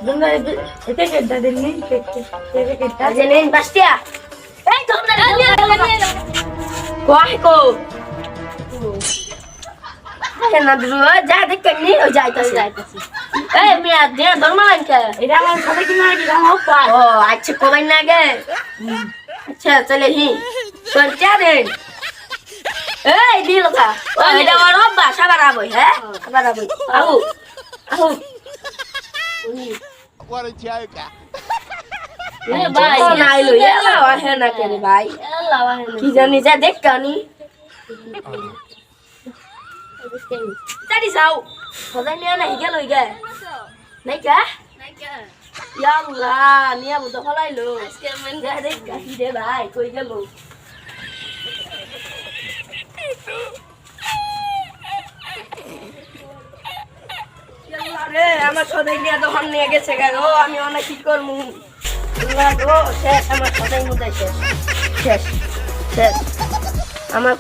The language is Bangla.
বন্ধু এটা কেটে দেন নি কেটে কেটে জেনেন বাস্তিয়া এই তোমরা কয় কো না দুরু যা দেখে নি ও যাইতাছে এই মিয়া দে ধর্মালান কে এটা আমার সাথে কি না কি আমার পায় ও আচ্ছা কমাই না গে আচ্ছা চলে হি তোর চা দে এই দিল কা ও এটা ওর বাবা সাবার আবই হ্যাঁ সাবার আবই আহু আহু What a joke. এ ভাই না আইলো এলা ওহে না করে ভাই এলা ওহে না কি জানি যা দেখ কানি Tadi sao? Hồi nay này cái lùi kìa. Này kìa. Yallah, ni abu tu halai lu. Sekarang dah ada kaki dia baik, kau ikut lu. Yallah re, আমার সদাই নিয়ে তো হাম নিয়ে গেছে গো, আমি অনেক কি করব। আল্লাহ গো, শেষ আমার সদাই মুদাই শেষ। শেষ। শেষ। আমার